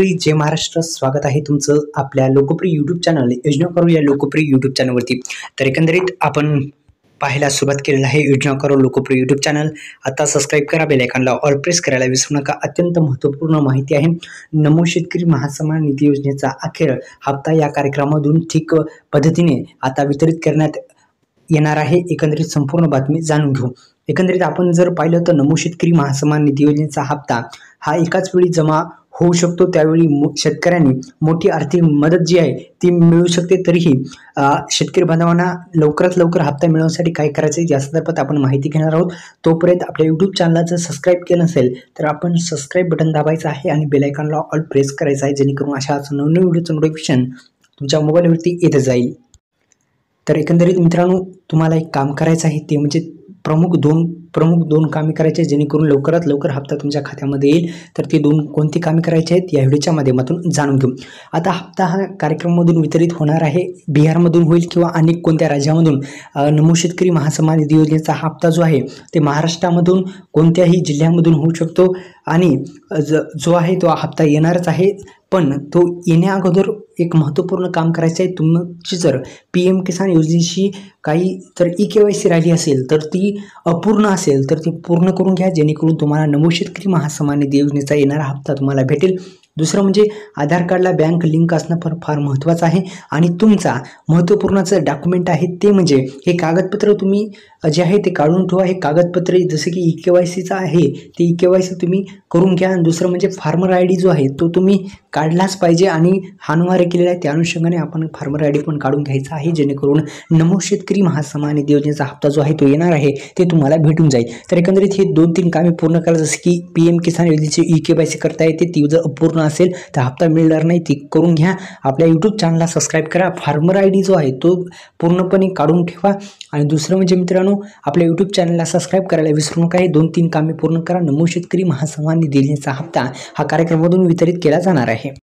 जय महाराष्ट्र, स्वागत आहे तुमचं आपल्या लोकप्रिय यूट्यूब चॅनल योजना करो या लोकप्रिय यूट्यूब चॅनलवरती। तर एकंदरीत आपण पाहायला सुरुवात केलेली आहे योजना करो लोकप्रिय यूट्यूब चॅनल। आता सबस्क्राईब करा, बेल आयकॉनला ऑल प्रेस करायला विसरू नका। अत्यंत महत्त्वपूर्ण माहिती आहे। नमो शेतकरी महासन्मान निधी योजनेचा अखेर हप्ता या कार्यक्रमातून ठीक पद्धतीने आता वितरित करण्यात येणार आहे। एकंदरीत संपूर्ण बातमी जाणून घेऊ। एकंदरीत आपण जर पाहिलं तर नमो शेतकरी महासन्मान निधी योजनेचा हप्ता हा एकाच वेळी जमा होऊ शकतो। त्यावेळी शेतकऱ्यांनी मोठी आर्थिक मदत जी आहे ती मिळू शकते। तरीही शेतकरी बांधवांना लवकरात लवकर हप्ता मिळवण्यासाठी काय करायचं या संदर्भात आपण माहिती घेणार आहोत। तोपर्यंत आपल्या यूट्यूब चॅनलला जर सबस्क्राईब केलं नसेल तर आपण सबस्क्राईब बटन दाबायचं आहे आणि बेल आयकॉनला ऑल प्रेस करायचं आहे, जेणेकरून अशाच नवनवीन व्हिडिओचं नोटिफिकेशन तुमच्या मोबाईलवरती येत जाईल। तर एकंदरीत मित्रांनो, तुम्हाला एक काम करायचं आहे ते म्हणजे प्रमुख दोन कामे करायचे, जेणेकरून लवकरात लवकर हप्ता तुमच्या खात्यामध्ये येईल। तर ते कोणती कामे करायची आहेत या व्हिडिओच्या माध्यमातून जाणून घेऊ। आता हप्ता हा कार्यक्रमामधून वितरित होणार आहे। बिहारमधून होईल किंवा अनेक कोणत्या राज्यामधून नमो शेतकरी महासन्मान निधी योजनेचा हप्ता जो आहे ते महाराष्ट्रामधून कोणत्याही जिल्ह्यामधून होऊ शकतो आणि जो आहे तो हप्ता येणारच आहे। पण तो येण्या अगोदर एक महत्त्वपूर्ण काम करायचं आहे। तुमची जर PM किसान योजनेशी काही तर EKYC राहिली असेल तर ती अपूर्ण असेल तर ती पूर्ण करून घ्या, जेणेकरून तुम्हाला नमो शेतकरी महासन्मान निधी योजनेचा येणारा हप्ता तुम्हाला भेटेल। दुसरं म्हणजे आधार कार्डला बँक लिंक असणं फार महत्त्वाचं आहे आणि तुमचा महत्त्वपूर्णचं डॉक्युमेंट आहे ते म्हणजे हे कागदपत्र तुम्ही जे आहे ते काढून ठेवा। हे कागदपत्र जसं की EKYCचा आहे ते EKYC तुम्ही करून घ्या। आणि दुसरं म्हणजे फार्मर ID जो आहे तो तुम्ही काढलाच पाहिजे आणि हानवारे केलेला आहे त्या अनुषंगाने आपण फार्मर ID पण काढून घ्यायचा आहे, जेणेकरून नमो शेतकरी महासन्मान निधी योजनेचा हप्ता जो आहे तो येणार आहे ते तुम्हाला भेटून जाईल। तर एकंदरीत हे 2-3 कामे पूर्ण करा, जसं की PM किसान योजनेची EKYC करता येते, ती जर अपूर्ण असेल तर हप्ता मिळणार नाही, ती करून घ्या। आपल्या यूट्यूब चॅनलला सबस्क्राईब करा। फार्मर ID जो आहे तो पूर्णपणे काढून ठेवा। आणि दुसरं म्हणजे मित्रांनो, आपल्या यूट्यूब चॅनलला सबस्क्राईब करायला विसरू नका। हे 2-3 कामे पूर्ण करा। नमो शेतकरी महासन्मान निधी योजनेचा हप्ता हा कार्यक्रमातून वितरित केला जाणार आहे।